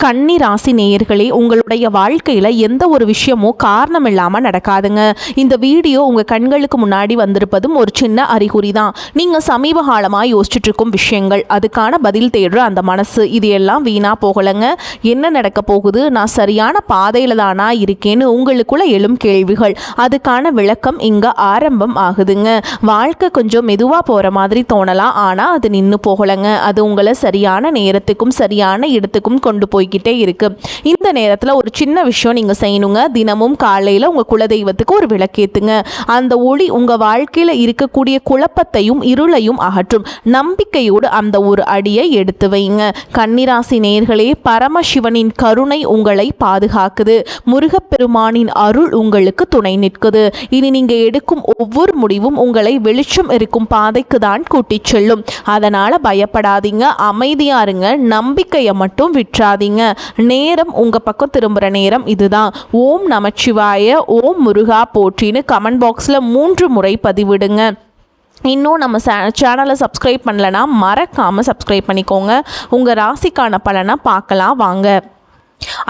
கன்னி ராசி நேயர்களே, உங்களுடைய வாழ்க்கையில் எந்த ஒரு விஷயமும் காரணம் இல்லாமல் நடக்காதுங்க. இந்த வீடியோ உங்கள் கண்களுக்கு முன்னாடி வந்திருப்பதும் ஒரு சின்ன அறிகுறி தான். நீங்கள் சமீப காலமாக யோசிச்சுட்டு இருக்கும் விஷயங்கள், அதுக்கான பதில் தேடுற அந்த மனசு, இது எல்லாம் வீணாக போகலைங்க. என்ன நடக்க போகுது, நான் சரியான பாதையில் தானா இருக்கேன்னு உங்களுக்குள்ள எழும் கேள்விகள், அதுக்கான விளக்கம் இங்கே ஆரம்பம் ஆகுதுங்க. வாழ்க்கை கொஞ்சம் மெதுவாக போகிற மாதிரி தோணலாம், ஆனால் அது நின்று போகலைங்க. அது உங்களை சரியான நேரத்துக்கும் சரியான இடத்துக்கும் கொண்டு போய்கிட்டே இருக்கு. இந்த நேரத்தில் ஒரு சின்ன விஷயம் நீங்கள் செய்யணுங்க. தினமும் காலையில் உங்கள் குலதெய்வத்துக்கு ஒரு விளக்கேற்றுங்க. அந்த ஒளி உங்கள் வாழ்க்கையில் இருக்கக்கூடிய குழப்பத்தையும் இருளையும் அகற்றும். நம்பிக்கையோடு அந்த ஒரு அடியை எடுத்து வைங்க. கன்னிராசி நேயர்களே, பரமசிவனின் கருணை உங்களை பாதுகாக்குது. முருகப்பெருமானின் அருள் உங்களுக்கு துணை நிற்குது. இனி நீங்கள் எடுக்கும் ஒவ்வொரு முடிவும் உங்களை வெளிச்சம் இருக்கும் பாதைக்கு தான் கூட்டிச் செல்லும். அதனால் பயப்படாதீங்க, அமைதியா இருங்க. நம்பிக்கையை மட்டும் விட்டுறாதீங்க. நேரம் உங்க பக்கம் திரும்புற நேரம் இதுதான். ஓம் நமச்சிவாய, ஓம் முருகா போற்றின்னு கமெண்ட் பாக்ஸில் 3 முறை பதிவிடுங்க. இன்னும் நம்ம சேனலை சப்ஸ்கிரைப் பண்ணலன்னா மறக்காமல் சப்ஸ்கிரைப் பண்ணிக்கோங்க. உங்கள் ராசிக்கான பலனை பார்க்கலாம் வாங்க.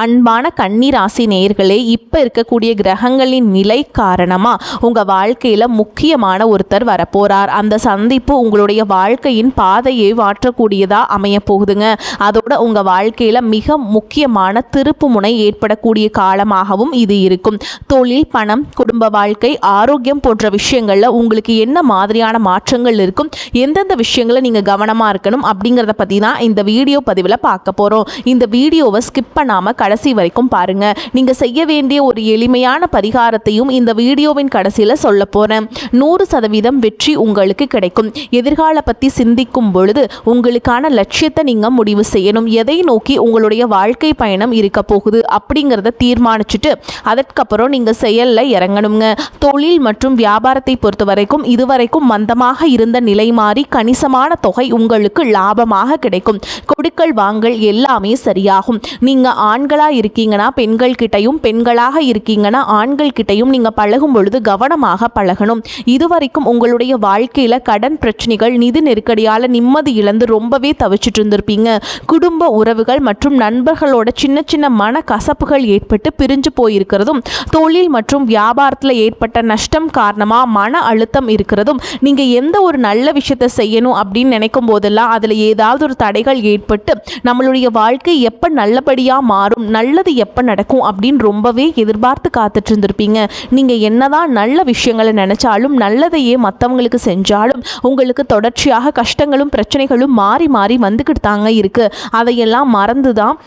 அன்பான கன்னிராசி நேயர்களே, இப்போ இருக்கக்கூடிய கிரகங்களின் நிலை காரணமாக உங்கள் வாழ்க்கையில் முக்கியமான ஒருத்தர் வரப்போகிறார். அந்த சந்திப்பு உங்களுடைய வாழ்க்கையின் பாதையை மாற்றக்கூடியதாக அமைய போகுதுங்க. அதோட உங்கள் வாழ்க்கையில் மிக முக்கியமான திருப்பு முனை ஏற்படக்கூடிய காலமாகவும் இது இருக்கும். தொழில், பணம், குடும்ப வாழ்க்கை, ஆரோக்கியம் போன்ற விஷயங்களில் உங்களுக்கு என்ன மாதிரியான மாற்றங்கள் இருக்கும், எந்தெந்த விஷயங்களை நீங்கள் கவனமாக இருக்கணும் அப்படிங்கிறத பற்றி தான் இந்த வீடியோ பதிவில் பார்க்க போகிறோம். இந்த வீடியோவை ஸ்கிப் பண்ணாமல் கடைசி வரைக்கும் பாருங்க. நீங்க செய்ய வேண்டிய ஒரு எளிமையான பரிகாரத்தையும் இந்த வீடியோவின் கடைசியில் சொல்ல போறேன். 100% வெற்றி உங்களுக்கு கிடைக்கும். எதிர்கால பத்தி சிந்திக்கும் பொழுது உங்களுக்கான லட்சியத்தை நீங்க முடிவு செய்யணும். எதை நோக்கி உங்களுடைய வாழ்க்கை பயணம் இருக்க போகுது அப்படிங்கிறத தீர்மானிச்சுட்டு அதற்கப்புறம் நீங்க செயல்ல இறங்கணுங்க. தொழில் மற்றும் வியாபாரத்தை பொறுத்த வரைக்கும் இதுவரைக்கும் மந்தமாக இருந்த நிலை மாறி கணிசமான தொகை உங்களுக்கு லாபமாக கிடைக்கும். கொடுக்கல் வாங்கல் எல்லாமே சரியாகும். நீங்க ஆண்களாக இருக்கீங்கன்னா பெண்கள் கிட்டையும், பெண்களாக இருக்கீங்கன்னா ஆண்கள் கிட்டையும் நீங்கள் பழகும் பொழுது கவனமாக பழகணும். இதுவரைக்கும் உங்களுடைய வாழ்க்கையில் கடன் பிரச்சனைகள், நிதி நெருக்கடியால் நிம்மதி இழந்து ரொம்பவே தவிச்சிட்டு இருந்திருப்பீங்க. குடும்ப உறவுகள் மற்றும் நண்பர்களோட சின்ன சின்ன மன கசப்புகள் ஏற்பட்டு பிரிஞ்சு போயிருக்கிறதும், தொழில் மற்றும் வியாபாரத்தில் ஏற்பட்ட நஷ்டம் காரணமாக மன அழுத்தம் இருக்கிறதும், நீங்கள் எந்த ஒரு நல்ல விஷயத்தை செய்யணும் அப்படின்னு நினைக்கும் போதெல்லாம் அதில் ஏதாவது ஒரு தடைகள் ஏற்பட்டு நம்மளுடைய வாழ்க்கை எப்போ நல்லபடியாக மாறும், நல்லது எப்போ நடக்கும் அப்படின்னு ரொம்பவே எதிர்பார்த்து காத்துட்டு இருந்திருப்பீங்க. நீங்கள் என்னதான் நல்ல விஷயங்களை நினைச்சாலும், நல்லதையே மற்றவங்களுக்கு செஞ்சாலும் உங்களுக்கு தொடர்ச்சியாக கஷ்டங்களும் பிரச்சனைகளும் மாறி மாறி வந்துக்கிட்டு தாங்க இருக்கு. அதையெல்லாம் மறந்து தான்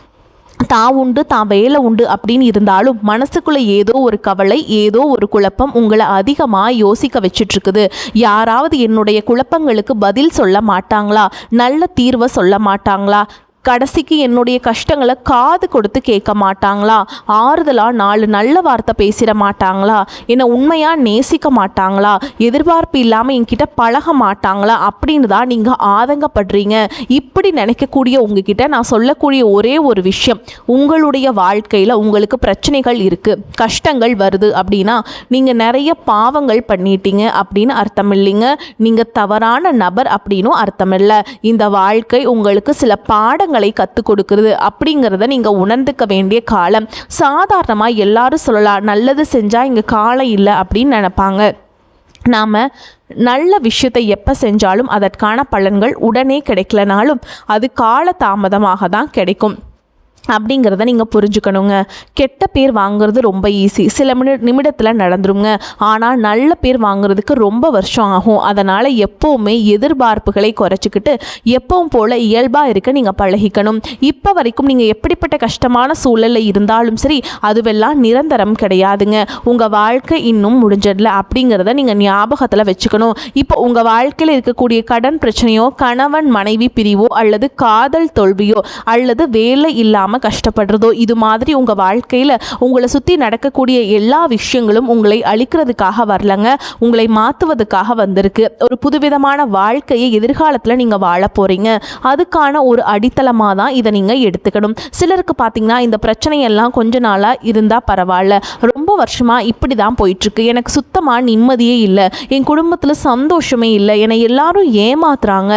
தான் உண்டு தான் வேலை உண்டு அப்படின்னு இருந்தாலும் மனசுக்குள்ளே ஏதோ ஒரு கவலை, ஏதோ ஒரு குழப்பம் உங்களை அதிகமாக யோசிக்க வச்சிட்ருக்குது. யாராவது என்னுடைய குழப்பங்களுக்கு பதில் சொல்ல மாட்டாங்களா, நல்ல தீர்வை சொல்ல மாட்டாங்களா, கடைசிக்கு என்னுடைய கஷ்டங்களை காது கொடுத்து கேட்க மாட்டாங்களா, ஆறுதலாக 4 நல்ல வார்த்தை பேசிட மாட்டாங்களா, என்னை உண்மையாக நேசிக்க மாட்டாங்களா, எதிர்பார்ப்பு இல்லாமல் என்கிட்ட பழக மாட்டாங்களா அப்படின்னு தான் நீங்கள் ஆதங்கப்படுறீங்க. இப்படி நினைக்கக்கூடிய உங்ககிட்ட நான் சொல்லக்கூடிய ஒரே ஒரு விஷயம், உங்களுடைய வாழ்க்கையில் உங்களுக்கு பிரச்சனைகள் இருக்குது, கஷ்டங்கள் வருது அப்படின்னா நீங்கள் நிறைய பாவங்கள் பண்ணிட்டீங்க அப்படின்னு அர்த்தம் இல்லைங்க. நீங்கள் தவறான நபர் அப்படின்னும் அர்த்தம் இல்லை. இந்த வாழ்க்கை உங்களுக்கு சில பாடங்கள் கற்றுக் கொடுக்கிறது அப்படிங்கிறத நீங்கள் உணர்ந்துக்க வேண்டிய காலம். சாதாரணமாக எல்லாரும் சொல்லலாம், நல்லது செஞ்சால் இங்கே காலம் இல்லை அப்படின்னு நினைப்பாங்க. நாம் நல்ல விஷயத்தை எப்போ செஞ்சாலும் அதற்கான பலன்கள் உடனே கிடைக்கலனாலும் அது கால தாமதமாக தான் கிடைக்கும் அப்படிங்கிறத நீங்கள் புரிஞ்சுக்கணுங்க. கெட்ட பேர் வாங்குறது ரொம்ப ஈஸி, சில நிமிடத்தில் நடந்துருங்க. ஆனால் நல்ல பேர் வாங்குறதுக்கு ரொம்ப வருஷம் ஆகும். அதனால் எப்போவுமே எதிர்பார்ப்புகளை குறைச்சிக்கிட்டு எப்பவும் போல் இயல்பாக இருக்க நீங்கள் பழகிக்கணும். இப்போ வரைக்கும் நீங்கள் எப்படிப்பட்ட கஷ்டமான சூழலில் இருந்தாலும் சரி, அதுவெல்லாம் நிரந்தரம் கிடையாதுங்க. உங்கள் வாழ்க்கை இன்னும் முடிஞ்சிடல அப்படிங்கிறத நீங்கள் ஞாபகத்தில் வச்சுக்கணும். இப்போ உங்கள் வாழ்க்கையில் இருக்கக்கூடிய கடன் பிரச்சனையோ, கணவன் மனைவி பிரிவோ, அல்லது காதல் தோல்வியோ, அல்லது வேலை இல்லாமல் கஷ்டப்படுறதோ, இது மாதிரி உங்க வாழ்க்கையில உங்களை சுத்தி நடக்கக்கூடிய எல்லா விஷயங்களும் உங்களை அழிக்கிறதுக்காக வரலங்க, உங்களை மாத்துவதற்காக வந்திருக்கு. ஒரு புதுவிதமான வாழ்க்கையை எதிர்காலத்தில் நீங்க வாழ போறீங்க. அதுக்கான ஒரு அடித்தளமா தான் இதை நீங்க எடுத்துக்கணும். சிலருக்கு பார்த்தீங்கன்னா இந்த பிரச்சனையெல்லாம் கொஞ்ச நாளா இருந்தா பரவாயில்ல, ரொம்ப வருஷமா இப்படி தான் போயிட்டு இருக்கு, எனக்கு சுத்தமா நிம்மதியே இல்லை, என் குடும்பத்தில் சந்தோஷமே இல்லை, என்னை எல்லாரும் ஏமாத்துறாங்க,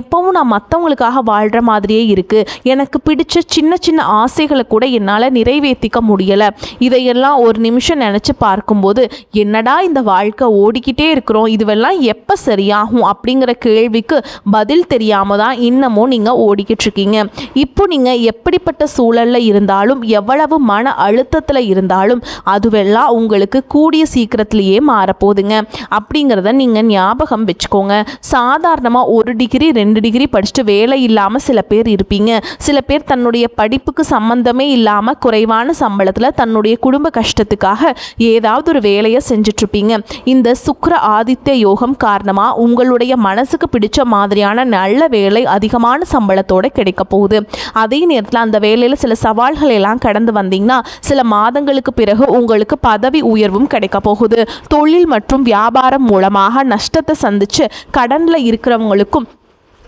எப்பவும் நான் மற்றவங்களுக்காக வாழ்கிற மாதிரியே இருக்குது, எனக்கு பிடிச்ச சின்ன சின்ன ஆசைகளை கூட என்னால் நிறைவேற்றிக்க முடியலை. இதையெல்லாம் ஒரு நிமிஷம் நினச்சி பார்க்கும்போது என்னடா இந்த வாழ்க்கை ஓடிக்கிட்டே இருக்கிறோம், இதுவெல்லாம் எப்போ சரியாகும் அப்படிங்கிற கேள்விக்கு பதில் தெரியாமல் தான் இன்னமும் நீங்கள் ஓடிக்கிட்டு இருக்கீங்க. இப்போ நீங்கள் எப்படிப்பட்ட சூழலில் இருந்தாலும் எவ்வளவு மன அழுத்தத்தில் இருந்தாலும் அதுவெல்லாம் உங்களுக்கு கூடிய சீக்கிரத்திலேயே மாறப்போகுதுங்க. அப்படிங்கிறத நீங்கள் ஞாபகம் வச்சுக்கோங்க. சாதாரணமாக 1 டிகிரி 2 டிகிரி படிச்சுட்டு வேலை இல்லாமல் சில பேர் இருப்பீங்க. சில பேர் தன்னுடைய படிப்புக்கு சம்பந்தமே இல்லாமல் குறைவான சம்பளத்தில் தன்னுடைய குடும்ப கஷ்டத்துக்காக ஏதாவது ஒரு வேலையை செஞ்சிட்ருப்பீங்க. இந்த சுக்கிர ஆதித்ய யோகம் காரணமாக உங்களுடைய மனசுக்கு பிடிச்ச மாதிரியான நல்ல வேலை அதிகமான சம்பளத்தோடு கிடைக்க போகுது. அதே நேரத்தில் அந்த வேலையில் சில சவால்கள் எல்லாம் கடந்து வந்தீங்கன்னா சில மாதங்களுக்கு பிறகு உங்களுக்கு பதவி உயர்வும் கிடைக்க போகுது. தொழில் மற்றும் வியாபாரம் மூலமாக நஷ்டத்தை சந்திச்சு கடனில் இருக்கிறவங்களுக்கும்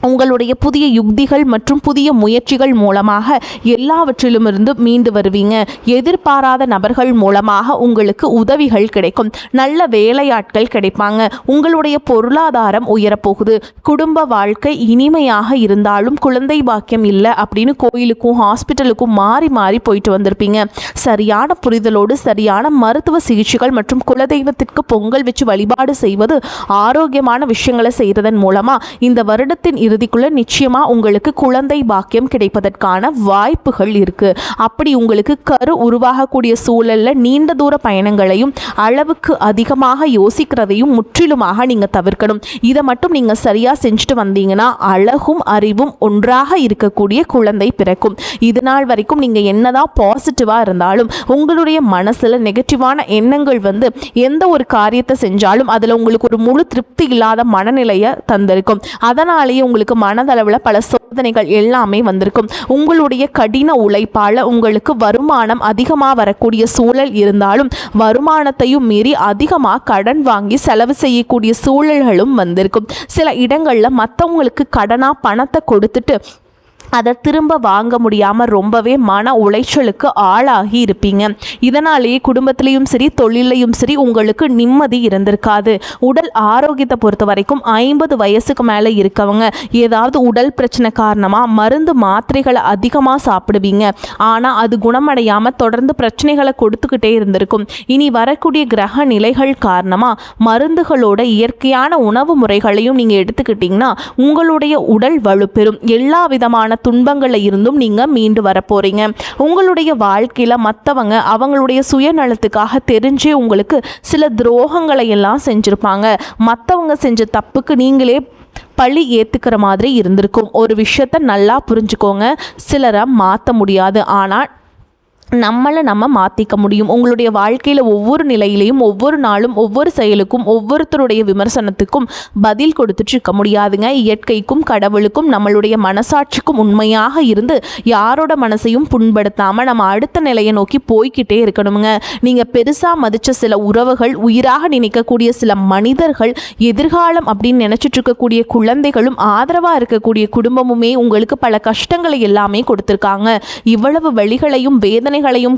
உங்களுடைய புதிய யுக்திகள் மற்றும் புதிய முயற்சிகள் மூலமாக எல்லாவற்றிலுமிருந்து மீண்டு வருவீங்க. எதிர்பாராத நபர்கள் மூலமாக உங்களுக்கு உதவிகள் கிடைக்கும். நல்ல வேலையாட்கள் கிடைப்பாங்க. உங்களுடைய பொருளாதாரம் உயரப்போகுது. குடும்ப வாழ்க்கை இனிமையாக இருந்தாலும் குழந்தை பாக்கியம் இல்லை அப்படின்னு கோயிலுக்கும் ஹாஸ்பிட்டலுக்கும் மாறி மாறி போயிட்டு வந்திருப்பீங்க. சரியான புரிதலோடு சரியான மருத்துவ சிகிச்சைகள் மற்றும் குலதெய்வத்திற்கு பொங்கல் வச்சு வழிபாடு செய்வது, ஆரோக்கியமான விஷயங்களை செய்வதன் மூலமாக இந்த வருடத்தின் இறுதிக்குள்ள நிச்சயமா உங்களுக்கு குழந்தை பாக்கியம் கிடைப்பதற்கான வாய்ப்புகள் இருக்கு. அப்படி உங்களுக்கு கரு உருவாகக்கூடிய சூழல்ல நீண்ட தூர பயணங்களையும் அளவுக்கு அதிகமாக யோசிக்கிறதையும் முற்றிலுமாக நீங்க தவிர்க்கணும். இதை மட்டும் நீங்க சரியா செஞ்சுட்டு வந்தீங்கன்னா அழகும் அறிவும் ஒன்றாக இருக்கக்கூடிய குழந்தை பிறக்கும். இது நாள் வரைக்கும் நீங்க என்னதான் பாசிட்டிவா இருந்தாலும் உங்களுடைய மனசுல நெகட்டிவான எண்ணங்கள் வந்து எந்த ஒரு காரியத்தை செஞ்சாலும் அதுல உங்களுக்கு ஒரு முழு திருப்தி இல்லாத மனநிலையை தந்திருக்கும். அதனாலேயே உங்களுக்கு மனதளவில் பல சோதனைகள் எல்லாமே வந்திருக்கும். உங்களுடைய கடின உழைப்பால் உங்களுக்கு வருமானம் அதிகமாக வரக்கூடிய சூழல் இருந்தாலும் வருமானத்தையும் மீறி அதிகமாக கடன் வாங்கி செலவு செய்யக்கூடிய சூழல்களும் வந்திருக்கும். சில இடங்களில் மற்றவங்களுக்கு கடனாக பணத்தை கொடுத்துட்டு அதை திரும்ப வாங்க முடியாமல் ரொம்பவே மன உளைச்சலுக்கு ஆளாகி இருப்பீங்க. இதனாலேயே குடும்பத்திலையும் சரி தொழிலையும் சரி உங்களுக்கு நிம்மதி இருந்திருக்காது. உடல் ஆரோக்கியத்தை பொறுத்த வரைக்கும் 50 வயசுக்கு மேலே இருக்கவங்க ஏதாவது உடல் பிரச்சனை காரணமாக மருந்து மாத்திரைகளை அதிகமாக சாப்பிடுவீங்க. ஆனால் அது குணமடையாமல் தொடர்ந்து பிரச்சனைகளை கொடுத்துக்கிட்டே இருந்திருக்கும். இனி வரக்கூடிய கிரக நிலைகள் காரணமாக மருந்துகளோட இயற்கையான உணவு முறைகளையும் நீங்கள் எடுத்துக்கிட்டிங்கன்னா உங்களுடைய உடல் வலுப்பெறும். எல்லா விதமான துன்பங்களை இருந்தும் நீங்க மீண்டு வர போறீங்க. உங்களுடைய வாழ்க்கையில மற்றவங்க அவங்களுடைய சுயநலத்துக்காக தெரிஞ்சே உங்களுக்கு சில துரோகங்களை எல்லாம் செஞ்சிருப்பாங்க. மற்றவங்க செஞ்ச தப்புக்கு நீங்களே பழி ஏத்துக்கிற மாதிரி இருந்திருக்கும். ஒரு விஷயத்தை நல்லா புரிஞ்சுக்கோங்க, சிலரை மாற்ற முடியாது, ஆனால் நம்ம மாற்றிக்க முடியும். உங்களுடைய வாழ்க்கையில் ஒவ்வொரு நிலையிலையும் ஒவ்வொரு நாளும் ஒவ்வொரு செயலுக்கும் ஒவ்வொருத்தருடைய விமர்சனத்துக்கும் பதில் கொடுத்துட்டு இருக்க முடியாதுங்க. இயற்கைக்கும் கடவுளுக்கும் நம்மளுடைய மனசாட்சிக்கும் உண்மையாக இருந்து யாரோட மனசையும் புண்படுத்தாமல் நம்ம அடுத்த நிலையை நோக்கி போய்கிட்டே இருக்கணுங்க. நீங்கள் பெருசாக மதித்த சில உறவுகள், உயிராக நினைக்கக்கூடிய சில மனிதர்கள், எதிர்காலம் அப்படின்னு நினச்சிட்டு இருக்கக்கூடிய குழந்தைகளும் ஆதரவாக இருக்கக்கூடிய குடும்பமுமே உங்களுக்கு பல கஷ்டங்களை எல்லாமே கொடுத்துருக்காங்க. இவ்வளவு வழிகளையும் வேதனைகளையும்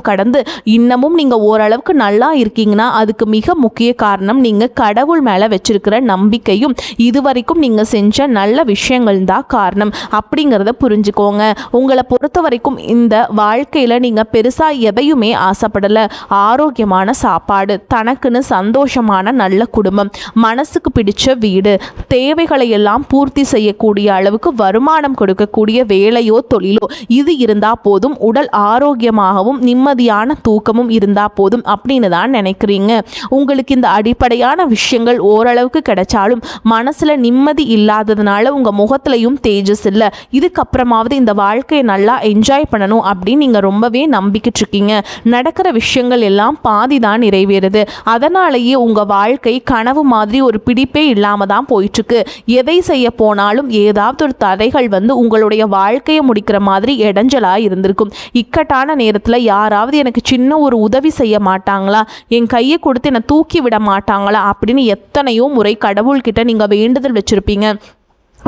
கடந்து இன்னமும் நீங்க ஓரளவுக்கு நல்லா இருக்கீங்கன்னா அதுக்கு மிக முக்கிய காரணம் நீங்க கடவுள் மேல வச்சிருக்கிற நம்பிக்கையும் இதுவரைக்கும் நீங்க செஞ்ச நல்ல விஷயங்கள் தான் காரணம். அப்படிங்கிறத புரிஞ்சுக்கோங்க. உங்களை பொறுத்த வரைக்கும் இந்த வாழ்க்கையில நீங்க பெருசா எதையுமே ஆசைப்படல. ஆரோக்கியமான சாப்பாடு, தனக்குன்னு சந்தோஷமான நல்ல குடும்பம், மனசுக்கு பிடிச்ச வீடு, தேவைகளை எல்லாம் பூர்த்தி செய்யக்கூடிய அளவுக்கு வருமானம் கொடுக்கக்கூடிய வேலையோ தொழிலோ இது இருந்தா போதும். உடல் ஆரோக்கியமாகவும் நிம்மதியான தூக்கமும் இருந்தா போதும் அப்படின்னு தான் நினைக்கிறீங்க. உங்களுக்கு இந்த அடிப்படையான விஷயங்கள் ஓரளவுக்கு கிடைச்சாலும் மனசுல நிம்மதி இல்லாததுனால உங்க முகத்திலையும் தேஜஸ் இல்லை. இதுக்கப்புறமாவது இந்த வாழ்க்கையை நல்லா என்ஜாய் பண்ணணும் அப்படின்னு நீங்க ரொம்பவே நம்பிக்கிட்டு இருக்கீங்க. நடக்கிற விஷயங்கள் எல்லாம் பாதி தான் நிறைவேறுது. அதனாலேயே உங்க வாழ்க்கை கனவு மாதிரி ஒரு பிடிப்பே இல்லாம தான் போயிட்டு இருக்கு. எதை செய்ய போனாலும் ஏதாவது ஒரு தடைகள் வந்து உங்களுடைய வாழ்க்கையை முடிக்கிற மாதிரி இடைஞ்சலா இருந்திருக்கும். இக்கட்டான நேரத்தில் யாராவது எனக்கு சின்ன ஒரு உதவி செய்ய மாட்டாங்களா, என் கையை கொடுத்து என்னை தூக்கி விட மாட்டாங்களா அப்படின்னு எத்தனையோ முறை கடவுள்கிட்ட நீங்கள் வேண்டுதல் வச்சுருப்பீங்க.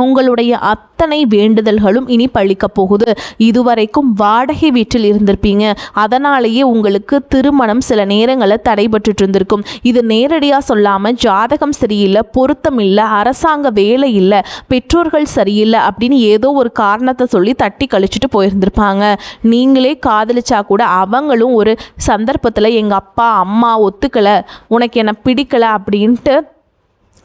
உங்களுடைய அத்தனை வேண்டுதல்களும் இனி பழிக்கப் போகுது. இதுவரைக்கும் வாடகை வீட்டில் இருந்திருப்பீங்க, அதனாலேயே உங்களுக்கு திருமணம் சில நேரங்களில் தடைபட்டு இருந்திருக்கும். இது நேரடியாக சொல்லாமல் ஜாதகம் சரியில்லை, பொருத்தம் இல்லை, அரசாங்க வேலை இல்லை, பெற்றோர்கள் சரியில்லை அப்படின்னு ஏதோ ஒரு காரணத்தை சொல்லி தட்டி கழிச்சிட்டு போயிருந்திருப்பாங்க. நீங்களே காதலிச்சா கூட அவங்களும் ஒரு சந்தர்ப்பத்தில் எங்கள் அப்பா அம்மா ஒத்துக்கலை, உனக்கு என்ன பிடிக்கலை அப்படின்ட்டு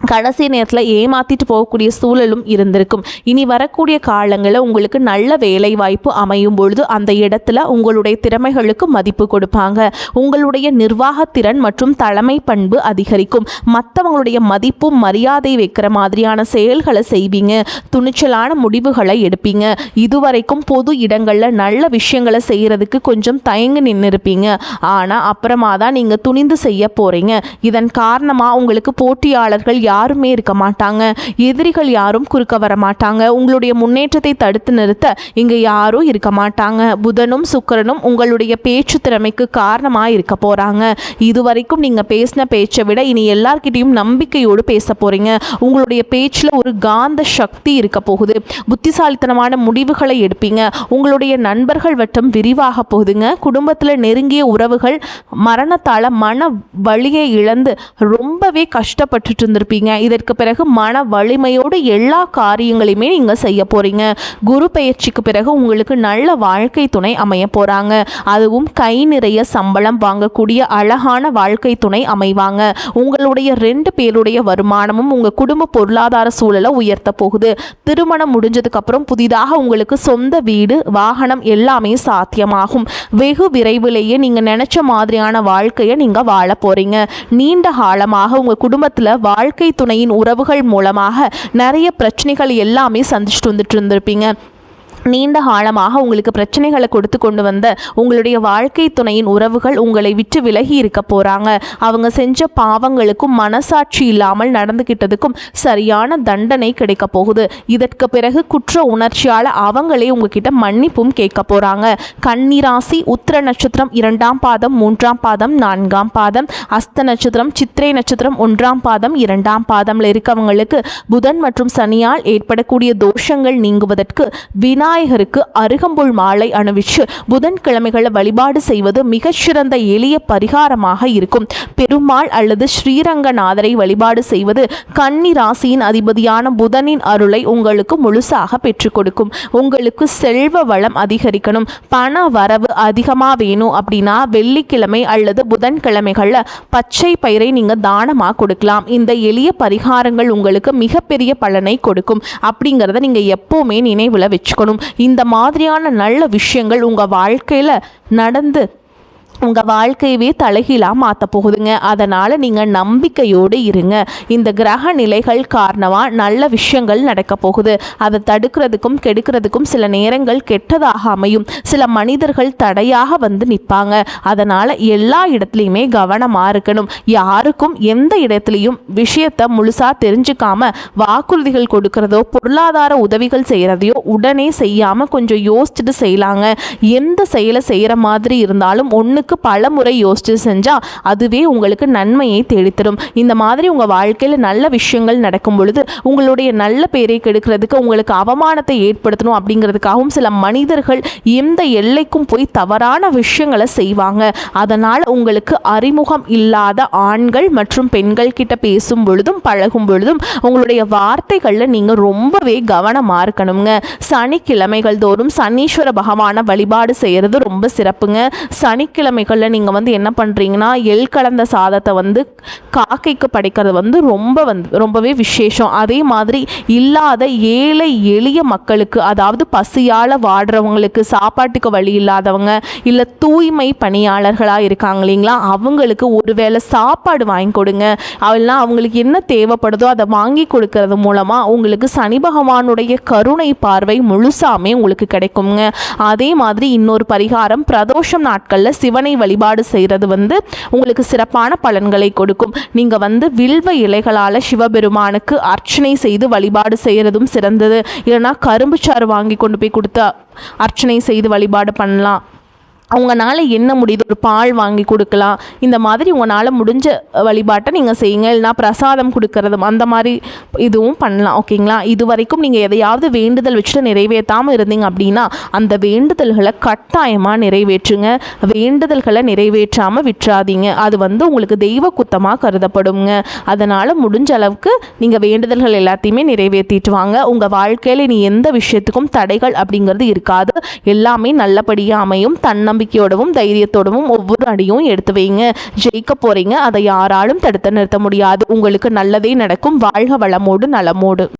கடைசி நேரத்தில் ஏமாற்றிட்டு போகக்கூடிய சூழலும் இருந்திருக்கும். இனி வரக்கூடிய காலங்களில் உங்களுக்கு நல்ல வேலை வாய்ப்பு அமையும் பொழுது அந்த இடத்துல உங்களுடைய திறமைகளுக்கு மதிப்பு கொடுப்பாங்க. உங்களுடைய நிர்வாகத்திறன் மற்றும் தலைமை பண்பு அதிகரிக்கும். மற்றவங்களுடைய மதிப்பும் மரியாதை வைக்கிற மாதிரியான செயல்களை செய்வீங்க. துணிச்சலான முடிவுகளை எடுப்பீங்க. இதுவரைக்கும் பொது இடங்களில் நல்ல விஷயங்களை செய்கிறதுக்கு கொஞ்சம் தயங்கி நின்று இருப்பீங்க. ஆனால் அப்புறமா தான் நீங்கள் துணிந்து செய்ய போகிறீங்க. இதன் காரணமாக உங்களுக்கு போட்டியாளர்கள் யாருமே இருக்க மாட்டாங்க. எதிரிகள் யாரும் குறுக்க வர மாட்டாங்க. உங்களுடைய முன்னேற்றத்தை தடுத்து நிறுத்த இங்கே யாரும் இருக்க மாட்டாங்க. புதனும் சுக்கிரனும் உங்களுடைய பேச்சு திறமைக்கு காரணமாக இருக்க போகிறாங்க. இதுவரைக்கும் நீங்கள் பேசின பேச்சை விட இனி எல்லார்கிட்டையும் நம்பிக்கையோடு பேச போகிறீங்க. உங்களுடைய பேச்சில் ஒரு காந்த சக்தி இருக்க போகுது. புத்திசாலித்தனமான முடிவுகளை எடுப்பீங்க. உங்களுடைய நண்பர்கள் வட்டம் விரிவாக போகுதுங்க. குடும்பத்தில் நெருங்கிய உறவுகள் மரணத்தால் மன வலியை இழந்து ரொம்பவே கஷ்டப்பட்டுட்டு இருந்திருப்பீங்க. இதற்கு பிறகு மன வலிமையோடு எல்லா காரியங்களையுமே நீங்கள் செய்ய போகிறீங்க. குரு பெயர்ச்சிக்கு பிறகு உங்களுக்கு நல்ல வாழ்க்கை துணை அமைய போகிறாங்க. அதுவும் கை நிறைய சம்பளம் வாங்கக்கூடிய அழகான வாழ்க்கை துணை அமைவாங்க. உங்களுடைய 2 பேருடைய வருமானமும் உங்கள் குடும்ப பொருளாதார சூழலை உயர்த்த போகுது. திருமணம் முடிஞ்சதுக்கு அப்புறம் புதிதாக உங்களுக்கு சொந்த வீடு வாகனம் எல்லாமே சாத்தியமாகும். வெகு விரைவிலேயே நீங்கள் நினைச்ச மாதிரியான வாழ்க்கையை நீங்கள் வாழ போகிறீங்க. நீண்ட காலமாக உங்கள் குடும்பத்தில் வாழ்க்கை துணையின் உறவுகள் மூலமாக நிறைய பிரச்சனைகள் எல்லாமே சந்திச்சுட்டு வந்துட்டு இருந்திருப்பீங்க. நீண்ட காலமாக உங்களுக்கு பிரச்சனைகளை கொடுத்து கொண்டு வந்த உங்களுடைய வாழ்க்கை துணையின் உறவுகள் உங்களை விட்டு விலகி இருக்க போகிறாங்க. அவங்க செஞ்ச பாவங்களுக்கும் மனசாட்சி இல்லாமல் நடந்துக்கிட்டதுக்கும் சரியான தண்டனை கிடைக்க போகுது. இதற்கு பிறகு குற்ற உணர்ச்சியால் அவங்களே உங்ககிட்ட மன்னிப்பும் கேட்க போகிறாங்க. கன்னிராசி உத்திர நட்சத்திரம் 2ஆம் பாதம் 3ஆம் பாதம் 4ஆம் பாதம், அஸ்த நட்சத்திரம் சித்திரை நட்சத்திரம் 1ஆம் பாதம் 2ஆம் பாதம்ல இருக்கவங்களுக்கு புதன் மற்றும் சனியால் ஏற்படக்கூடிய தோஷங்கள் நீங்குவதற்கு விநாயகருக்கு அருகம்புல் மாலை அணிவிச்சு புதன்கிழமைகளை வழிபாடு செய்வது மிகச்சிறந்த எளிய பரிகாரமாக இருக்கும். பெருமாள் அல்லது ஸ்ரீரங்கநாதரை வழிபாடு செய்வது கன்னி ராசியின் அதிபதியான புதனின் அருளை உங்களுக்கு முழுசாக பெற்றுக் கொடுக்கும். உங்களுக்கு செல்வ வளம் அதிகரிக்கணும், பண வரவு அதிகமாக வேணும் அப்படின்னா வெள்ளிக்கிழமை அல்லது புதன்கிழமைகளில் பச்சை பயிரை நீங்கள் தானமாக கொடுக்கலாம். இந்த எளிய பரிகாரங்கள் உங்களுக்கு மிகப்பெரிய பலனை கொடுக்கும் அப்படிங்கிறத நீங்கள் எப்போவுமே நினைவில் வச்சுக்கணும். இந்த மாதிரியான நல்ல விஷயங்கள் உங்கள் வாழ்க்கையில் நடந்து உங்கள் வாழ்க்கையவே தலைகீழாக மாற்ற போகுதுங்க. அதனால் நீங்கள் நம்பிக்கையோடு இருங்க. இந்த கிரக நிலைகள் காரணமாக நல்ல விஷயங்கள் நடக்க போகுது. அதை தடுக்கிறதுக்கும் கெடுக்கிறதுக்கும் சில நேரங்கள் கெட்டதாக அமையும். சில மனிதர்கள் தடையாக வந்து நிற்பாங்க. அதனால் எல்லா இடத்துலையுமே கவனமாக இருக்கணும். யாருக்கும் எந்த இடத்துலையும் விஷயத்தை முழுசாக தெரிஞ்சுக்காம வாக்குறுதிகள் கொடுக்கறதோ பொருளாதார உதவிகள் செய்கிறதையோ உடனே செய்யாமல் கொஞ்சம் யோசிச்சுட்டு செய்யலாங்க. எந்த செயலை செய்கிற மாதிரி இருந்தாலும் பல முறை யோசிச்சு செஞ்சா அதுவே உங்களுக்கு நன்மையை தேடித்தரும். இந்த மாதிரி உங்க வாழ்க்கையில நல்ல விஷயங்கள் நடக்கும் பொழுது உங்களுடைய நல்ல பேரை கெடுக்கிறதுக்கு உங்களுக்கு அவமானத்தை ஏற்படுத்தணும் அப்படிங்கிறதுக்காகவும் சில மனிதர்கள் எந்த எல்லைக்கும் போய் தவறான விஷயங்களை செய்வாங்க. அதனால உங்களுக்கு அறிமுகம் இல்லாத ஆண்கள் மற்றும் பெண்கள் கிட்ட பேசும் பொழுதும் பழகும் பொழுதும் உங்களுடைய வார்த்தைகள்ல நீங்க ரொம்பவே கவனமா இருக்கணுங்க. சனிக்கிழமைகள் தோறும் சனீஸ்வர பகவானை வழிபாடு செய்யறது ரொம்ப சிறப்புங்க. சனிக்கிழமைகளில் நீங்கள் வந்து என்ன பண்ணுறீங்கன்னா எள் கலந்த சாதத்தை காக்கைக்கு படைக்கிறது ரொம்பவே விசேஷம். அதே மாதிரி இல்லாத ஏழை எளிய மக்களுக்கு, அதாவது பசியால் வாடுறவங்களுக்கு, சாப்பாட்டுக்கு வழி இல்லாதவங்க இல்லை தூய்மை பணியாளர்களாக இருக்காங்க இல்லைங்களா, அவங்களுக்கு ஒருவேளை சாப்பாடு வாங்கி கொடுங்க. அவெல்லாம் அவங்களுக்கு என்ன தேவைப்படுதோ அதை வாங்கி கொடுக்கறது மூலமாக உங்களுக்கு சனி பகவானுடைய கருணை பார்வை முழுசாமே உங்களுக்கு கிடைக்குங்க. அதே மாதிரி இன்னொரு பரிகாரம், பிரதோஷம் நாட்களில் சிவனை வழிபாடு செய்கிறது உங்களுக்கு சிறப்பான பலன்களை கொடுக்கும். நீங்கள் வில்வ இலைகளால் சிவபெருமானுக்கு அர்ச்சனை செய்து வழிபாடு செய்கிறதும் சிறந்தது. இல்லைனா கரும்பு சாறு வாங்கி கொண்டு போய் கொடுத்து அர்ச்சனை செய்து வழிபாடு பண்ணலாம். உங்களால் என்ன முடியுது, ஒரு பால் வாங்கி கொடுக்கலாம். இந்த மாதிரி உங்களால் முடிஞ்ச வழிபாட்டை நீங்கள் செய்யுங்க. இல்லைனா பிரசாதம் கொடுக்கறது அந்த மாதிரி இதுவும் பண்ணலாம். ஓகேங்களா? இது வரைக்கும் நீங்கள் எதையாவது வேண்டுதல் வச்சுட்டு நிறைவேற்றாமல் இருந்தீங்க அப்படின்னா அந்த வேண்டுதல்களை கட்டாயமாக நிறைவேற்றுங்க. வேண்டுதல்களை நிறைவேற்றாமல் விட்டுறாதீங்க. அது உங்களுக்கு தெய்வ குத்தமாக கருதப்படுங்க. அதனால் முடிஞ்ச அளவுக்கு நீங்கள் வேண்டுதல்கள் எல்லாத்தையுமே நிறைவேற்றிட்டு வாங்க. உங்கள் வாழ்க்கையில் நீ எந்த விஷயத்துக்கும் தடைகள் அப்படிங்கிறது இருக்காது. எல்லாமே நல்லபடியாக அமையும். தன்னம்பிக்கையோடவும் தைரியத்தோடவும் ஒவ்வொரு அடியும் எடுத்து வைங்க. ஜெயிக்க போறீங்க. அதை யாராலும் தடுத்து நிறுத்த முடியாது. உங்களுக்கு நல்லதே நடக்கும். வாழ்க வளமோடு நலமோடு.